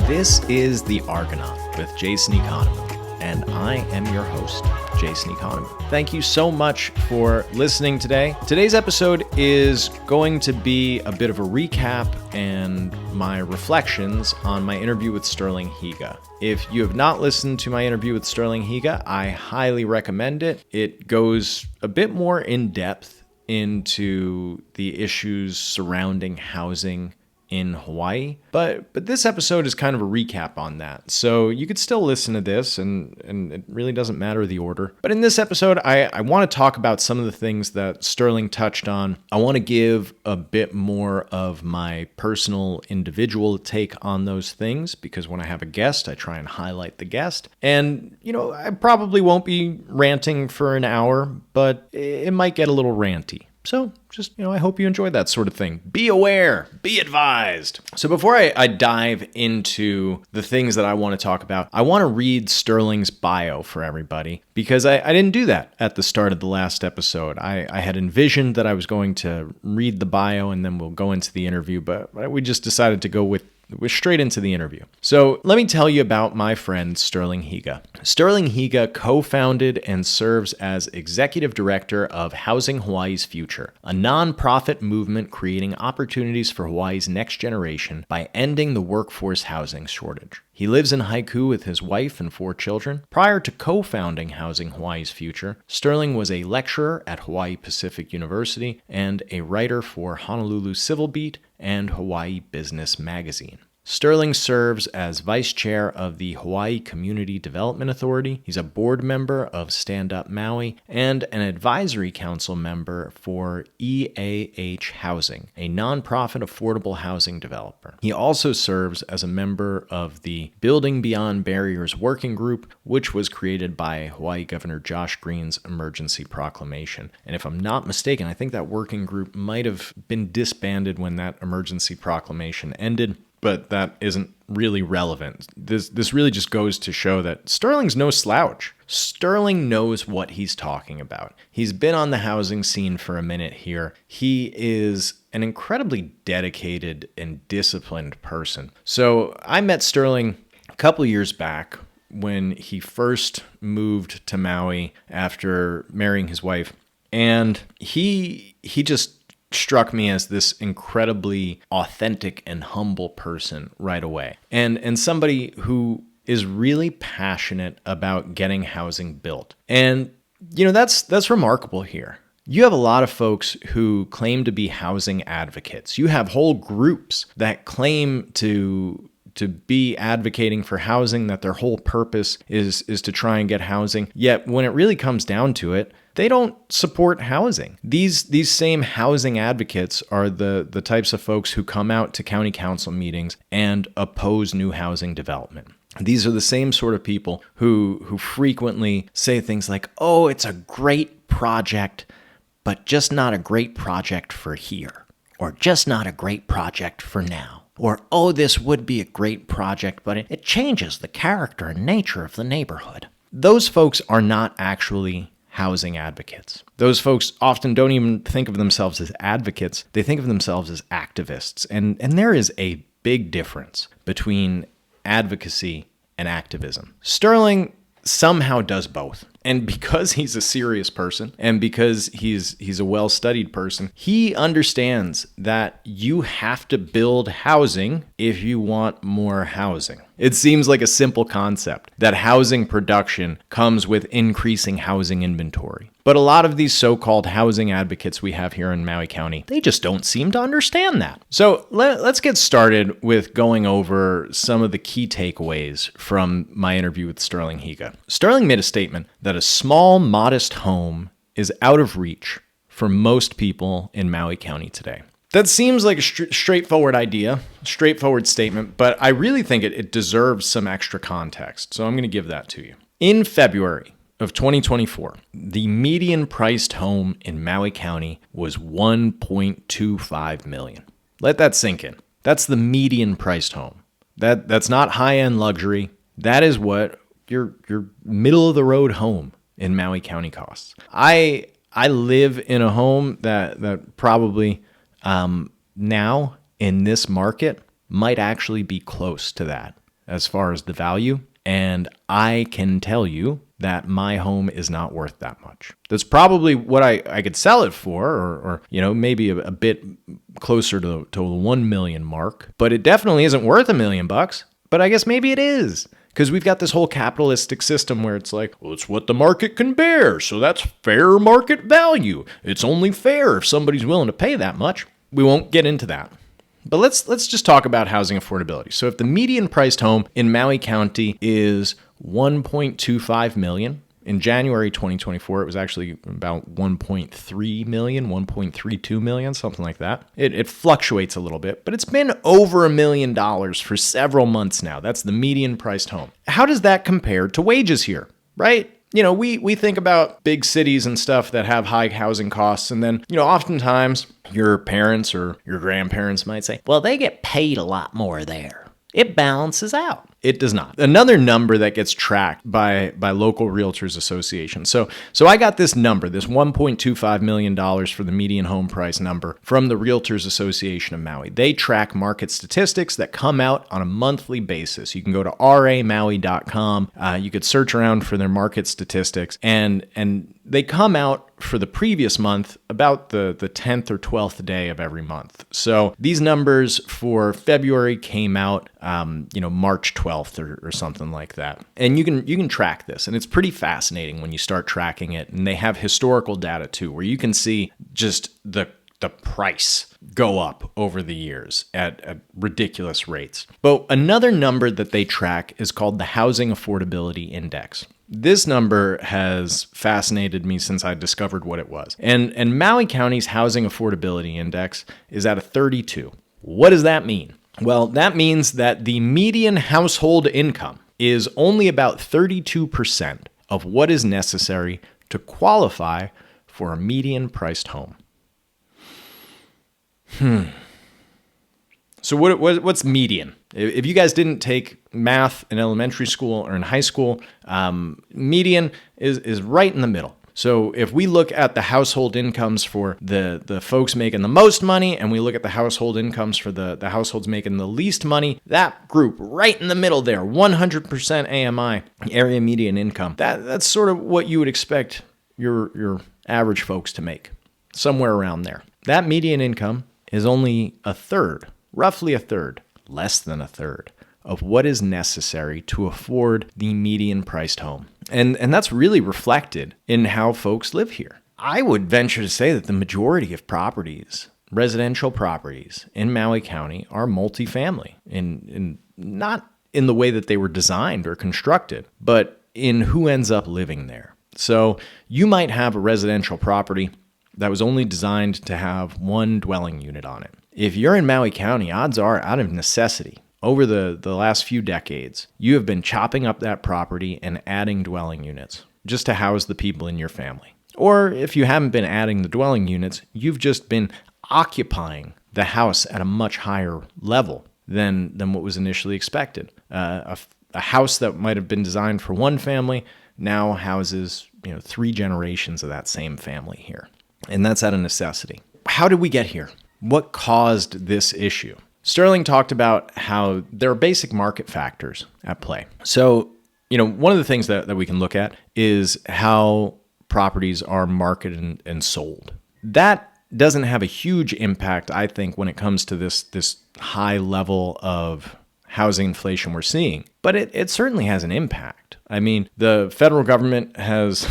This is The Argonaut with Jason Economy, and I am your host, Jason Economy. Thank you so much for listening today. Today's episode is going to be a bit of a recap and my reflections on my interview with Sterling Higa. If you have not listened to my interview with Sterling Higa, I highly recommend it. It goes a bit more in depth into the issues surrounding housing in Hawaii, but this episode is kind of a recap on that. So you could still listen to this, and it really doesn't matter the order. But in this episode, I want to talk about some of the things that Sterling touched on. I want to give a bit more of my personal individual take on those things, because when I have a guest, I try and highlight the guest. And, I probably won't be ranting for an hour, but it might get a little ranty. So just, I hope you enjoy that sort of thing. Be aware, be advised. So before I dive into the things that I want to talk about, I want to read Sterling's bio for everybody, because I didn't do that at the start of the last episode. I had envisioned that I was going to read the bio and then we'll go into the interview, but we just decided to go with straight into the interview. So let me tell you about my friend Sterling Higa. Sterling Higa co-founded and serves as executive director of Housing Hawaii's Future, a nonprofit movement creating opportunities for Hawaii's next generation by ending the workforce housing shortage. He lives in Haiku with his wife and 4 children. Prior to co-founding Housing Hawaii's Future, Sterling was a lecturer at Hawaii Pacific University and a writer for Honolulu Civil Beat and Hawaii Business Magazine. Sterling serves as vice chair of the Hawaii Community Development Authority. He's a board member of Stand Up Maui and an advisory council member for EAH Housing, a nonprofit affordable housing developer. He also serves as a member of the Building Beyond Barriers Working Group, which was created by Hawaii Governor Josh Green's emergency proclamation. And if I'm not mistaken, I think that working group might have been disbanded when that emergency proclamation ended. But that isn't really relevant. This really just goes to show that Sterling's no slouch. Sterling knows what he's talking about. He's been on the housing scene for a minute here. He is an incredibly dedicated and disciplined person. So I met Sterling a couple years back when he first moved to Maui after marrying his wife. And he just struck me as this incredibly authentic and humble person right away. And somebody who is really passionate about getting housing built. And, that's remarkable here. You have a lot of folks who claim to be housing advocates. You have whole groups that claim to be advocating for housing, that their whole purpose is to try and get housing. Yet when it really comes down to it, they don't support housing. These same housing advocates are the types of folks who come out to county council meetings and oppose new housing development. These are the same sort of people who frequently say things like, "Oh, it's a great project, but just not a great project for here," or "just not a great project for now." Or, "Oh, this would be a great project, but it changes the character and nature of the neighborhood." Those folks are not actually housing advocates. Those folks often don't even think of themselves as advocates. They think of themselves as activists. And there is a big difference between advocacy and activism. Sterling somehow does both. And because he's a serious person and because he's a well-studied person, he understands that you have to build housing if you want more housing. It seems like a simple concept that housing production comes with increasing housing inventory. But a lot of these so-called housing advocates we have here in Maui County, they just don't seem to understand that. So let's get started with going over some of the key takeaways from my interview with Sterling Higa. Sterling made a statement that a small, modest home is out of reach for most people in Maui County today. That seems like a straightforward idea, straightforward statement, but I really think it deserves some extra context, so I'm going to give that to you. In February of 2024, the median priced home in Maui County was $1.25 million. Let that sink in. That's the median priced home. That's not high-end luxury. That is what your middle of the road home in Maui County costs. I live in a home that probably now in this market might actually be close to that. as far as the value. And I can tell you that my home is not worth that much. That's probably what I could sell it for, or maybe a bit closer to the 1 million mark. But it definitely isn't worth $1 million. But I guess maybe it is. Because we've got this whole capitalistic system where it's like, well, it's what the market can bear, so that's fair market value. It's only fair if somebody's willing to pay that much. We won't get into that. But let's just talk about housing affordability. So if the median priced home in Maui County is $1.25 million, in January 2024, it was actually about 1.3 million, 1.32 million, something like that. It fluctuates a little bit, but it's been over $1 million for several months now. That's the median priced home. How does that compare to wages here, right? We think about big cities and stuff that have high housing costs, and then, oftentimes your parents or your grandparents might say, well, they get paid a lot more there. It balances out. It does not. Another number that gets tracked by local realtors association. So I got this number, this $1.25 million for the median home price number from the Realtors Association of Maui. They track market statistics that come out on a monthly basis. You can go to ramaui.com. You could search around for their market statistics, and they come out for the previous month about the 10th or 12th day of every month. So these numbers for February came out, March 12th or something like that. And you can track this, and it's pretty fascinating when you start tracking it. And they have historical data too, where you can see just the price go up over the years at ridiculous rates. But another number that they track is called the Housing Affordability Index. This number has fascinated me since I discovered what it was. And Maui County's Housing Affordability Index is at a 32. What does that mean? Well, that means that the median household income is only about 32% of what is necessary to qualify for a median priced home. So what's median? If you guys didn't take math in elementary school or in high school, median is right in the middle. So if we look at the household incomes for the folks making the most money, and we look at the household incomes for the households making the least money, that group right in the middle there, 100% AMI, area median income, that's sort of what you would expect your average folks to make, somewhere around there. That median income is only a third, roughly a third, less than a third of what is necessary to afford the median priced home. And that's really reflected in how folks live here. I would venture to say that the majority of properties, residential properties in Maui County, are multifamily, in not in the way that they were designed or constructed, but in who ends up living there. So you might have a residential property that was only designed to have one dwelling unit on it. If you're in Maui County, odds are, out of necessity, over the last few decades, you have been chopping up that property and adding dwelling units just to house the people in your family. Or if you haven't been adding the dwelling units, you've just been occupying the house at a much higher level than what was initially expected. A house that might have been designed for one family now houses 3 generations of that same family here. And that's out of necessity. How did we get here? What caused this issue? Sterling talked about how there are basic market factors at play. So, one of the things that we can look at is how properties are marketed and sold. That doesn't have a huge impact, I think, when it comes to this high level of housing inflation we're seeing. But it certainly has an impact. I mean, the federal government has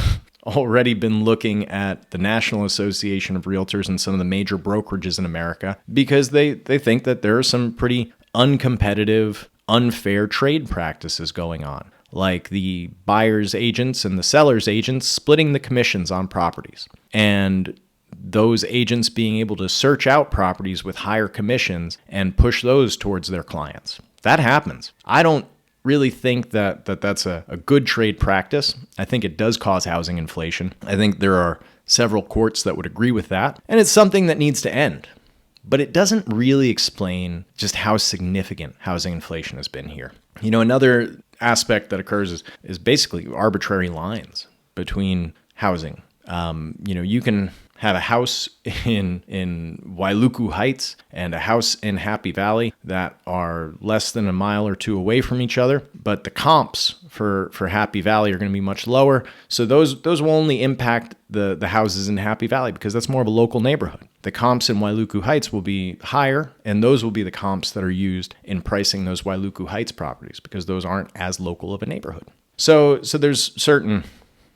already been looking at the National Association of Realtors and some of the major brokerages in America because they think that there are some pretty uncompetitive, unfair trade practices going on, like the buyer's agents and the seller's agents splitting the commissions on properties, and those agents being able to search out properties with higher commissions and push those towards their clients. That happens. I don't really think that's a good trade practice. I think it does cause housing inflation. I think there are several courts that would agree with that, and it's something that needs to end. But it doesn't really explain just how significant housing inflation has been here. Another aspect that occurs is basically arbitrary lines between housing. You can have a house in Wailuku Heights and a house in Happy Valley that are less than a mile or two away from each other, but the comps for Happy Valley are going to be much lower. So those will only impact the houses in Happy Valley because that's more of a local neighborhood. The comps in Wailuku Heights will be higher, and those will be the comps that are used in pricing those Wailuku Heights properties because those aren't as local of a neighborhood. So there's certain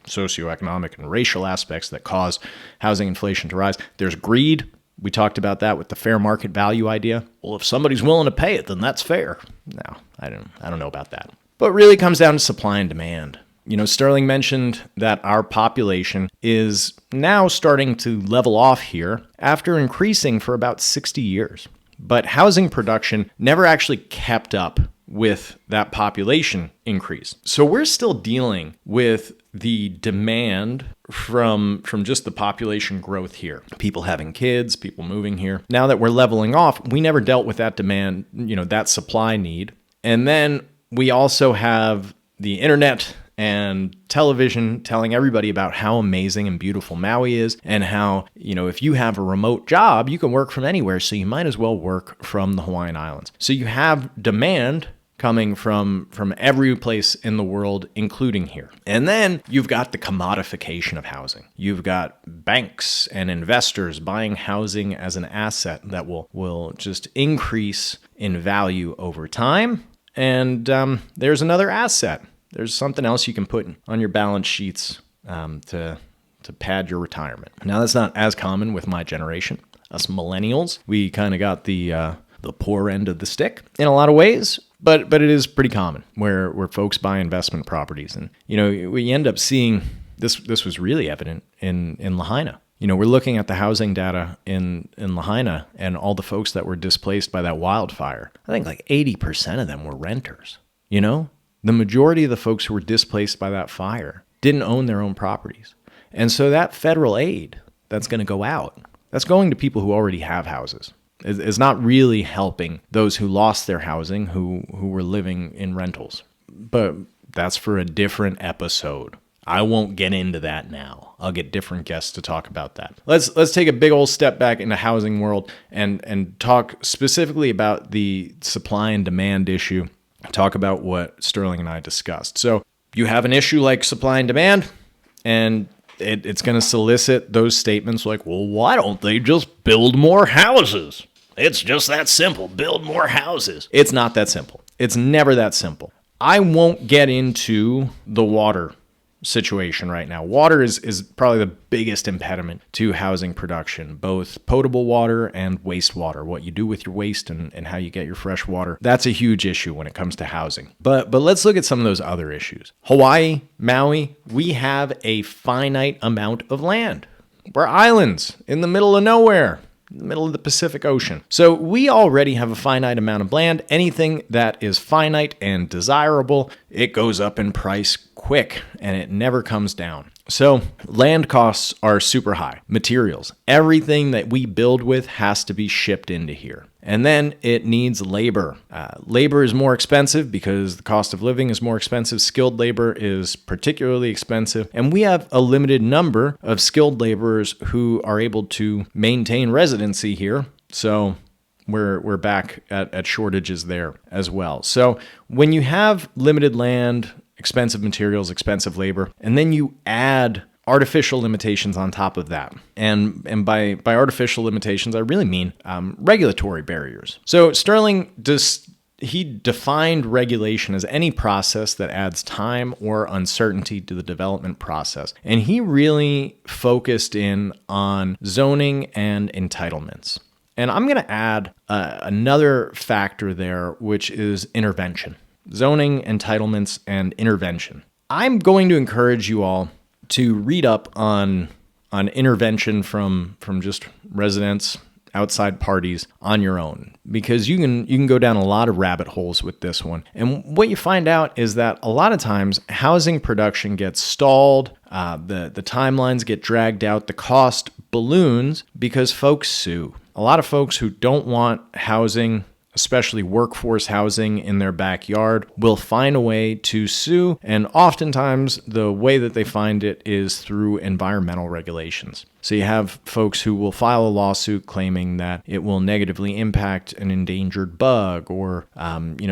socioeconomic and racial aspects that cause housing inflation to rise. There's greed. We talked about that with the fair market value idea. Well, if somebody's willing to pay it, then that's fair. No, I don't know about that. But it really comes down to supply and demand. Sterling mentioned that our population is now starting to level off here after increasing for about 60 years. But housing production never actually kept up with that population increase. So we're still dealing with the demand from just the population growth here. People having kids, people moving here. Now that we're leveling off, we never dealt with that demand, that supply need. And then we also have the internet and television telling everybody about how amazing and beautiful Maui is and how, if you have a remote job, you can work from anywhere. So you might as well work from the Hawaiian Islands. So you have demand coming from every place in the world, including here. And then you've got the commodification of housing. You've got banks and investors buying housing as an asset that will just increase in value over time. And there's another asset. There's something else you can put on your balance sheets to pad your retirement. Now, that's not as common with my generation. Us millennials, we kind of got the poor end of the stick in a lot of ways. But it is pretty common where folks buy investment properties. And, we end up seeing this was really evident in Lahaina. We're looking at the housing data in Lahaina and all the folks that were displaced by that wildfire. I think like 80% of them were renters. The majority of the folks who were displaced by that fire didn't own their own properties. And so that federal aid that's going to go out, that's going to people who already have houses. Is not really helping those who lost their housing, who were living in rentals. But that's for a different episode. I won't get into that now. I'll get different guests to talk about that. Let's take a big old step back in the housing world and talk specifically about the supply and demand issue. Talk about what Sterling and I discussed. So you have an issue like supply and demand, and it's going to solicit those statements like, well, why don't they just build more houses? It's just that simple. Build more houses. It's not that simple. It's never that simple. I won't get into the water situation right now. Water is probably the biggest impediment to housing production, both potable water and wastewater, what you do with your waste and how you get your fresh water. That's a huge issue when it comes to housing. But let's look at some of those other issues. Hawaii, Maui, we have a finite amount of land. We're islands in the middle of nowhere, in the middle of the Pacific Ocean. So we already have a finite amount of land. Anything that is finite and desirable, it goes up in price quick and it never comes down. So land costs are super high. Materials, everything that we build with has to be shipped into here. And then it needs labor. Labor is more expensive because the cost of living is more expensive. Skilled labor is particularly expensive. And we have a limited number of skilled laborers who are able to maintain residency here. So we're back at shortages there as well. So when you have limited land, expensive materials, expensive labor, and then you add artificial limitations on top of that. And by artificial limitations, I really mean regulatory barriers. So Sterling, he defined regulation as any process that adds time or uncertainty to the development process. And he really focused in on zoning and entitlements. And I'm going to add another factor there, which is intervention. Zoning, entitlements, and intervention. I'm going to encourage you all to read up on intervention from just residents, outside parties on your own, because you can go down a lot of rabbit holes with this one. And what you find out is that a lot of times housing production gets stalled, the timelines get dragged out, the cost balloons because folks sue. A lot of folks who don't want housing, especially workforce housing in their backyard, will find a way to sue. And oftentimes the way that they find it is through environmental regulations. So you have folks who will file a lawsuit claiming that it will negatively impact an endangered bug or,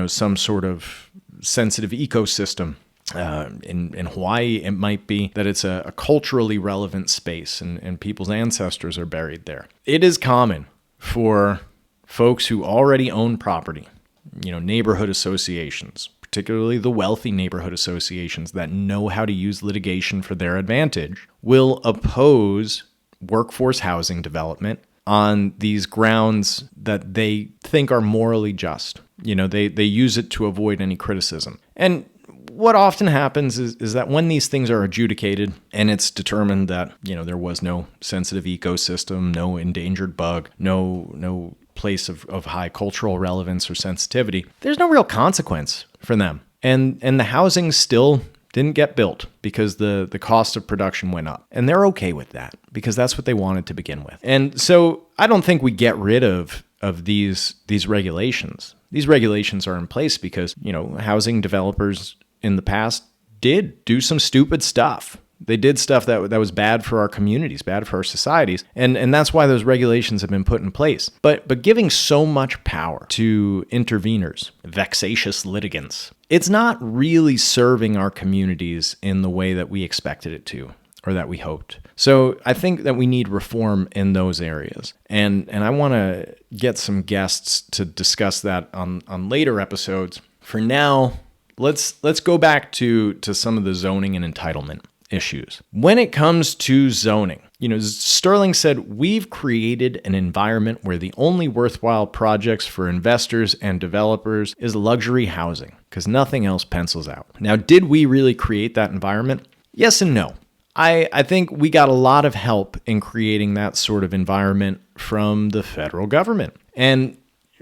some sort of sensitive ecosystem. In Hawaii, it might be that it's a culturally relevant space and people's ancestors are buried there. It is common for folks who already own property, neighborhood associations, particularly the wealthy neighborhood associations that know how to use litigation for their advantage, will oppose workforce housing development on these grounds that they think are morally just. They use it to avoid any criticism. And what often happens is that when these things are adjudicated and it's determined that, there was no sensitive ecosystem, no endangered bug, no place of high cultural relevance or sensitivity, there's no real consequence for them. And the housing still didn't get built because the cost of production went up. And they're okay with that because that's what they wanted to begin with. And so I don't think we get rid of these regulations. These regulations are in place because, housing developers in the past did do some stupid stuff. They did stuff that was bad for our communities, bad for our societies. And that's why those regulations have been put in place. But giving so much power to interveners, vexatious litigants, it's not really serving our communities in the way that we expected it to or that we hoped. So I think that we need reform in those areas. And I want to get some guests to discuss that on later episodes. For now, let's go back to some of the zoning and entitlement issues. When it comes to zoning, Sterling said, we've created an environment where the only worthwhile projects for investors and developers is luxury housing because nothing else pencils out. Now, did we really create that environment? Yes and no. I think we got a lot of help in creating that sort of environment from the federal government. And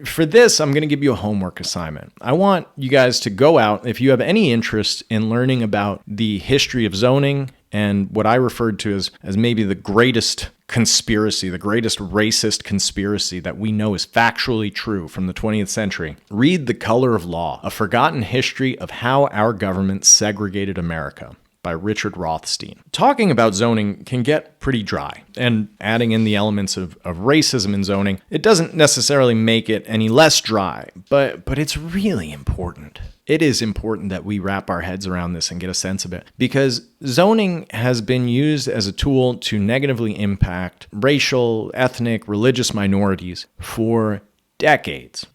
for this, I'm going to give you a homework assignment. I want you guys to go out, if you have any interest in learning about the history of zoning and what I referred to as maybe the greatest conspiracy, the greatest racist conspiracy that we know is factually true from the 20th century. Read The Color of Law, A Forgotten History of How Our Government Segregated America by Richard Rothstein. Talking about zoning can get pretty dry, and adding in the elements of racism in zoning, it doesn't necessarily make it any less dry, but it's really important. It is important that we wrap our heads around this and get a sense of it, because zoning has been used as a tool to negatively impact racial, ethnic, religious minorities for decades.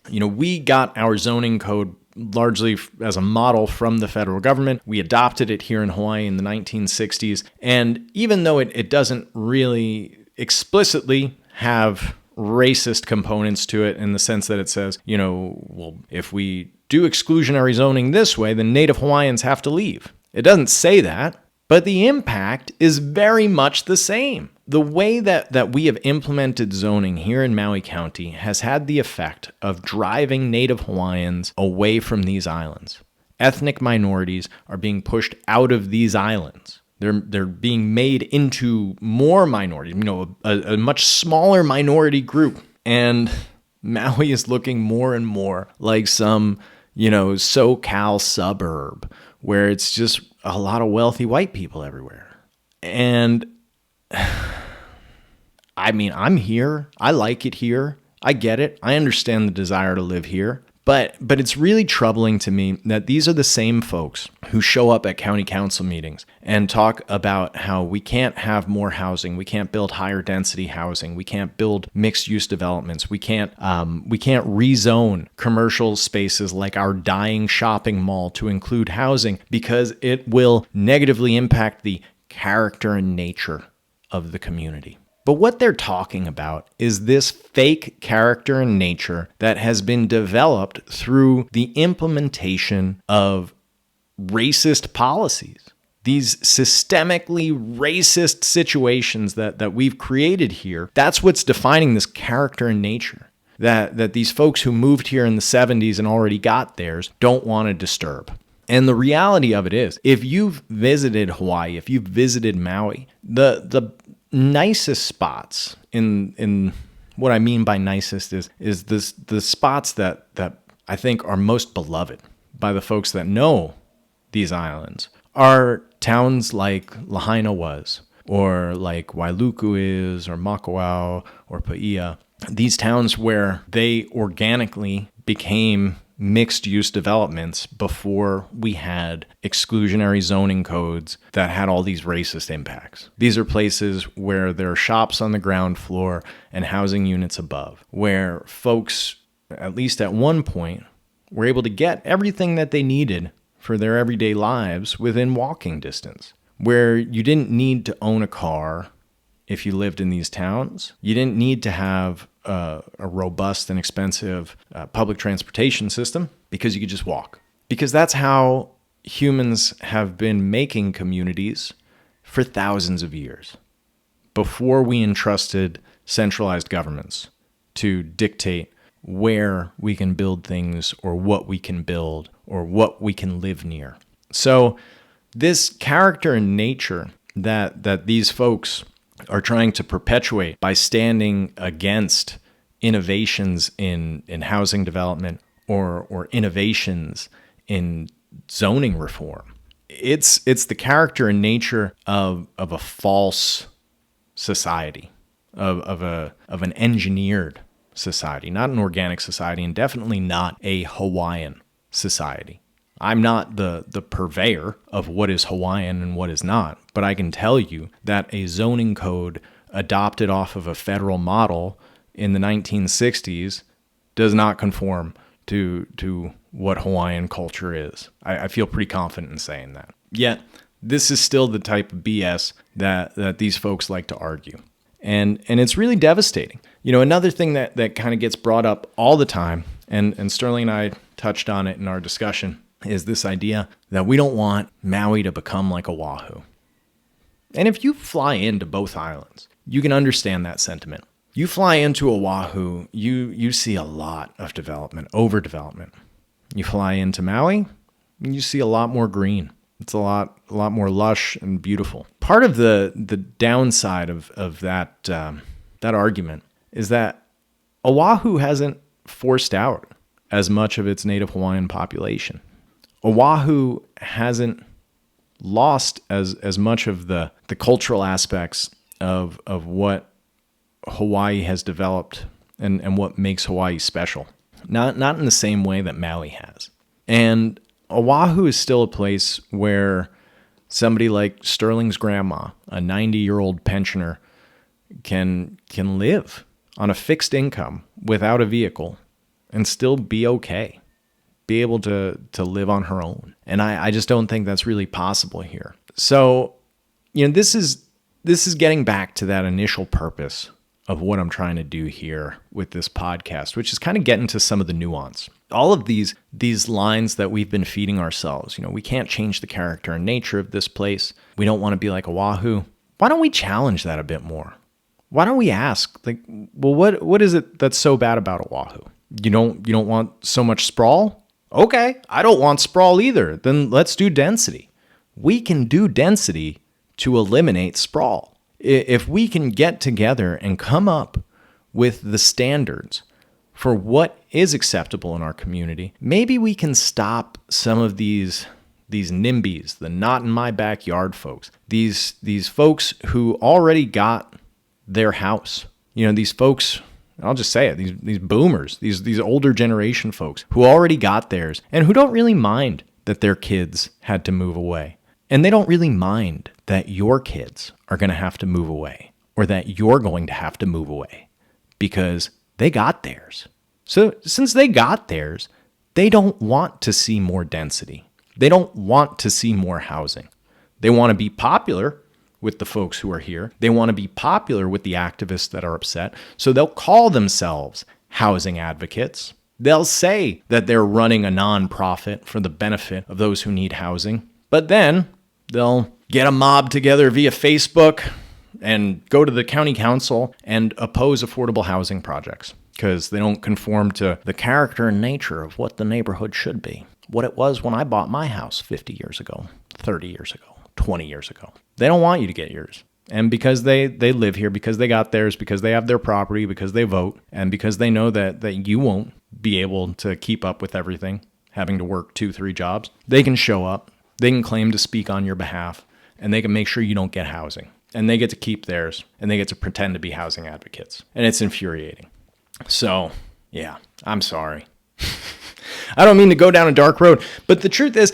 We got our zoning code largely as a model from the federal government. We adopted it here in Hawaii in the 1960s. And even though it doesn't really explicitly have racist components to it in the sense that it says, if we do exclusionary zoning this way, then Native Hawaiians have to leave. It doesn't say that, but the impact is very much the same. The way that we have implemented zoning here in Maui County has had the effect of driving Native Hawaiians away from these islands. Ethnic minorities are being pushed out of these islands. They're being made into more minorities, a much smaller minority group. And Maui is looking more and more like some, SoCal suburb where it's just a lot of wealthy white people everywhere. And I'm here. I like it here. I get it. I understand the desire to live here. But it's really troubling to me that these are the same folks who show up at county council meetings and talk about how we can't have more housing, we can't build higher density housing, we can't build mixed use developments, we can't rezone commercial spaces like our dying shopping mall to include housing because it will negatively impact the character and nature of the community. But what they're talking about is this fake character and nature that has been developed through the implementation of racist policies. These systemically racist situations that we've created here, that's what's defining this character and nature that these folks who moved here in the 70s and already got theirs don't want to disturb. And the reality of it is, if you've visited Hawaii, if you've visited Maui, the nicest spots in What I mean by nicest is the spots that I think are most beloved by the folks that know these islands are towns like Lahaina was, or like Wailuku is, or Makawao, or Paia. These towns where they organically became mixed-use developments before we had exclusionary zoning codes that had all these racist impacts. These are places where there are shops on the ground floor and housing units above, where folks, at least at one point, were able to get everything that they needed for their everyday lives within walking distance, where you didn't need to own a car if you lived in these towns. You didn't need to have a robust and expensive public transportation system because you could just walk. Because that's how humans have been making communities for thousands of years, before we entrusted centralized governments to dictate where we can build things or what we can build or what we can live near. So this character and nature that these folks are trying to perpetuate by standing against innovations in housing development or innovations in zoning reform. It's the character and nature of a false society, of an engineered society, not an organic society, and definitely not a Hawaiian society. I'm not the purveyor of what is Hawaiian and what is not, but I can tell you that a zoning code adopted off of a federal model in the 1960s does not conform to what Hawaiian culture is. I feel pretty confident in saying that. Yet, this is still the type of BS that these folks like to argue. And it's really devastating. You know, another thing that kind of gets brought up all the time, and Sterling and I touched on it in our discussion, is this idea that we don't want Maui to become like Oahu. And if you fly into both islands, you can understand that sentiment. You fly into Oahu, you see a lot of development, overdevelopment. You fly into Maui, you see a lot more green. It's a lot more lush and beautiful. Part of the downside of that argument is that Oahu hasn't forced out as much of its native Hawaiian population. Oahu hasn't lost as much of the cultural aspects of what Hawaii has developed and what makes Hawaii special. Not in the same way that Maui has. And Oahu is still a place where somebody like Sterling's grandma, a 90-year-old pensioner, can live on a fixed income without a vehicle and still be okay, be able to live on her own. And I just don't think that's really possible here. So, you know, this is getting back to that initial purpose of what I'm trying to do here with this podcast, which is kind of get into some of the nuance. All of these lines that we've been feeding ourselves, you know, we can't change the character and nature of this place. We don't want to be like Oahu. Why don't we challenge that a bit more? Why don't we ask, like, well, what is it that's so bad about Oahu? You don't want so much sprawl? Okay, I don't want sprawl either. Then let's do density. We can do density to eliminate sprawl. If we can get together and come up with the standards for what is acceptable in our community, maybe we can stop some of these NIMBYs, the not in my backyard folks, these folks who already got their house. You know, these folks, I'll just say it, these boomers, these older generation folks who already got theirs and who don't really mind that their kids had to move away. And they don't really mind that your kids are going to have to move away or that you're going to have to move away because they got theirs. So since they got theirs, they don't want to see more density. They don't want to see more housing. They want to be popular with the folks who are here. They want to be popular with the activists that are upset. So they'll call themselves housing advocates. They'll say that they're running a nonprofit for the benefit of those who need housing. But then they'll get a mob together via Facebook and go to the county council and oppose affordable housing projects because they don't conform to the character and nature of what the neighborhood should be, what it was when I bought my house 50 years ago, 30 years ago, 20 years ago. They don't want you to get yours. And because they live here, because they got theirs, because they have their property, because they vote, and because they know that you won't be able to keep up with everything, having to work 2-3 jobs, they can show up, they can claim to speak on your behalf, and they can make sure you don't get housing. And they get to keep theirs, and they get to pretend to be housing advocates. And it's infuriating. So, yeah, I'm sorry. I don't mean to go down a dark road, but the truth is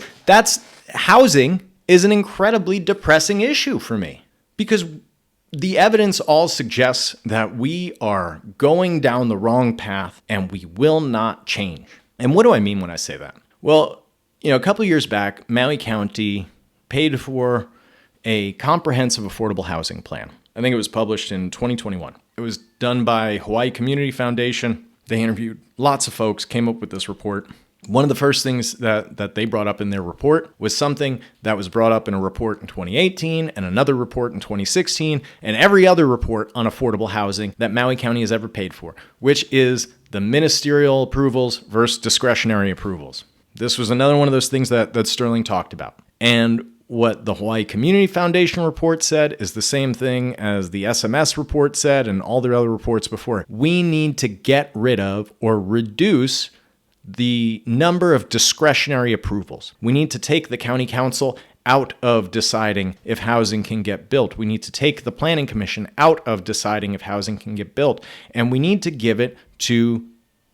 housing is an incredibly depressing issue for me. Because the evidence all suggests that we are going down the wrong path and we will not change. And what do I mean when I say that? Well, a couple of years back, Maui County paid for a comprehensive affordable housing plan. I think it was published in 2021. It was done by Hawaii Community Foundation. They interviewed lots of folks, came up with this report. One of the first things that they brought up in their report was something that was brought up in a report in 2018 and another report in 2016 and every other report on affordable housing that Maui County has ever paid for, which is the ministerial approvals versus discretionary approvals. This was another one of those things that Sterling talked about. And what the Hawaii Community Foundation report said is the same thing as the SMS report said and all their other reports before. We need to get rid of or reduce the number of discretionary approvals. We need to take the county council out of deciding if housing can get built. We need to take the planning commission out of deciding if housing can get built. And we need to give it to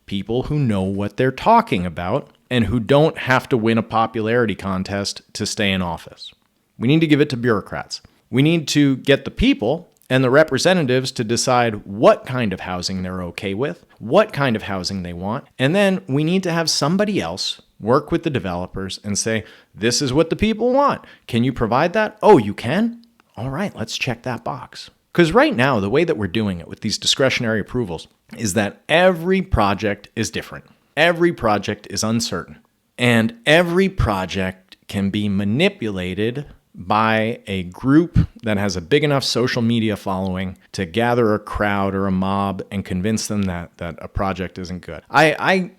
people who know what they're talking about and who don't have to win a popularity contest to stay in office. We need to give it to bureaucrats. We need to get the people and the representatives to decide what kind of housing they're okay with, what kind of housing they want, and then we need to have somebody else work with the developers and say, this is what the people want. Can you provide that? Oh, you can? All right, let's check that box. Because right now, the way that we're doing it with these discretionary approvals is that every project is different. Every project is uncertain. And every project can be manipulated by a group that has a big enough social media following to gather a crowd or a mob and convince them that a project isn't good. I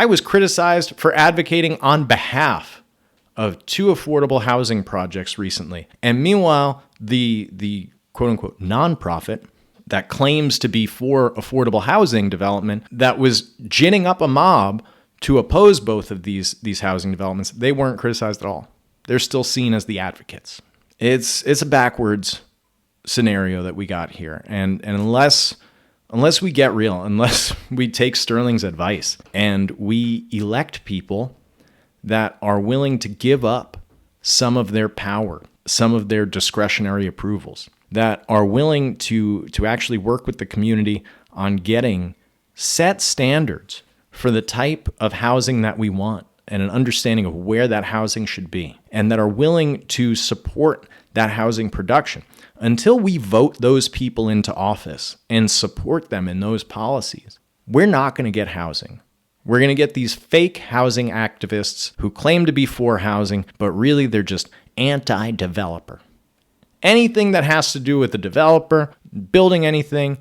was criticized for advocating on behalf of 2 affordable housing projects recently. And meanwhile, the quote-unquote nonprofit that claims to be for affordable housing development that was ginning up a mob to oppose both of these housing developments, they weren't criticized at all. They're still seen as the advocates. It's a backwards scenario that we got here. And unless we get real, unless we take Sterling's advice and we elect people that are willing to give up some of their power, some of their discretionary approvals, that are willing to actually work with the community on getting set standards for the type of housing that we want, and an understanding of where that housing should be, and that are willing to support that housing production. Until we vote those people into office and support them in those policies, we're not going to get housing. We're going to get these fake housing activists who claim to be for housing, but really they're just anti-developer. Anything that has to do with the developer, building anything,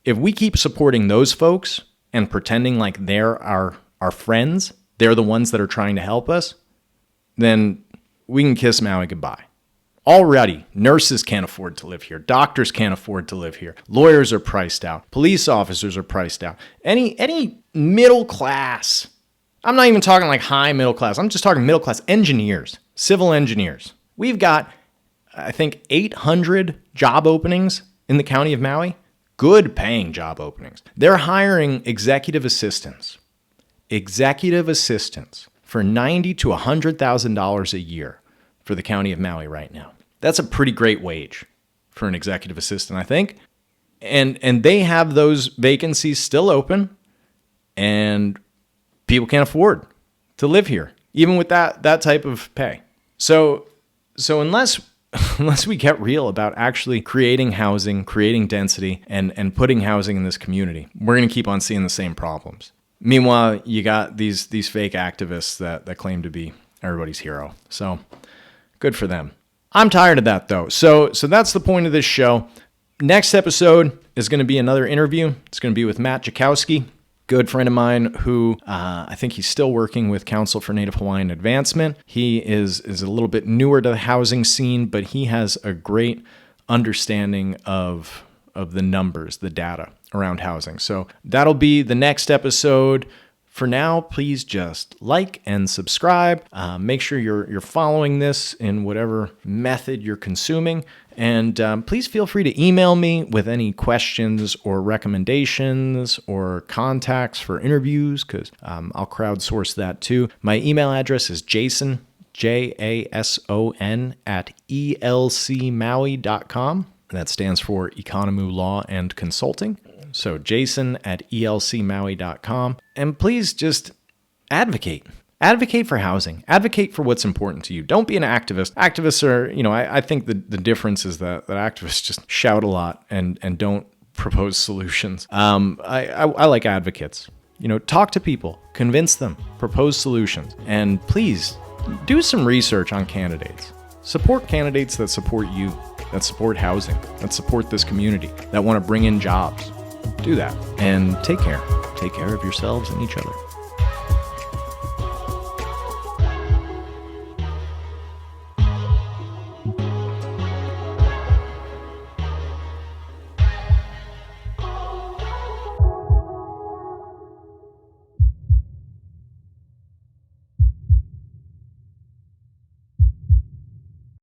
if we keep supporting those folks and pretending like they're our friends, they're the ones that are trying to help us, then we can kiss Maui goodbye. Already, nurses can't afford to live here. Doctors can't afford to live here. Lawyers are priced out. Police officers are priced out. Any middle class, I'm not even talking like high middle class. I'm just talking middle class engineers, civil engineers. We've got, I think, 800 job openings in the county of Maui. Good paying job openings. They're hiring executive assistants for $90,000 to $100,000 a year for the county of Maui right now. That's a pretty great wage for an executive assistant, I think. And they have those vacancies still open, and people can't afford to live here, even with that type of pay. So unless we get real about actually creating housing, creating density, and putting housing in this community, we're going to keep on seeing the same problems. Meanwhile, you got these fake activists that claim to be everybody's hero. So good for them. I'm tired of that, though. So that's the point of this show. Next episode is going to be another interview. It's going to be with Matt Jakowski, good friend of mine who I think he's still working with Council for Native Hawaiian Advancement. He is a little bit newer to the housing scene, but he has a great understanding of the numbers, the data around housing. So that'll be the next episode. For now, please just like and subscribe. Make sure you're following this in whatever method you're consuming. And please feel free to email me with any questions or recommendations or contacts for interviews, because I'll crowdsource that too. My email address is Jason, Jason, @elcmaui.com. That stands for Economou Law and Consulting. So Jason@elcmaui.com. And please just advocate. Advocate for housing. Advocate for what's important to you. Don't be an activist. Activists are, I think the difference is that activists just shout a lot and don't propose solutions. I like advocates. Talk to people, convince them, propose solutions. And please do some research on candidates. Support candidates that support you, that support housing, that support this community, that want to bring in jobs. Do that. And take care. Take care of yourselves and each other.